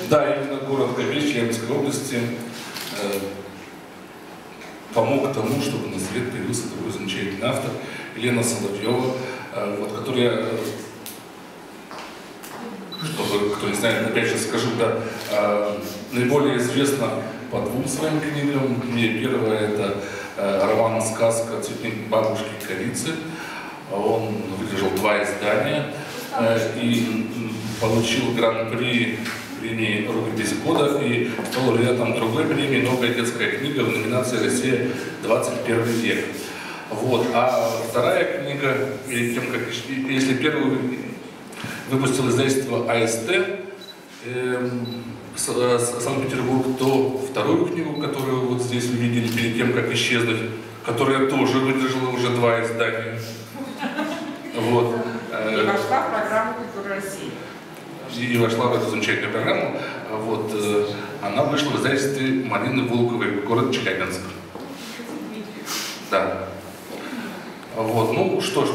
Да, именно город Габич Челябинской области помог тому, чтобы на свет появился такой замечательный автор Елена Соловьева, вот, которая, чтобы кто не знает, опять же скажу, да, наиболее известна по двум своим книгам. Первая — это роман-сказка «Цветник бабушки-корицы». Он выдержал 2 издания и получил гран-при премии «Рукопись года» и стал лауреатом другой премии «Новая детская книга» в номинации «Россия 21 век». Вот. А вторая книга, перед тем, как, если первую выпустил издательство АСТ Санкт-Петербург, то вторую книгу, которую вот здесь вы видели, перед тем, как исчезнуть, которая тоже выдержала уже 2 издания. Вот. И вошла в программу «Культура России». И вошла в эту замечательную программу. Вот. Она вышла в издательстве Марины Волковой, город Челябинск. Да. Вот. Ну что ж.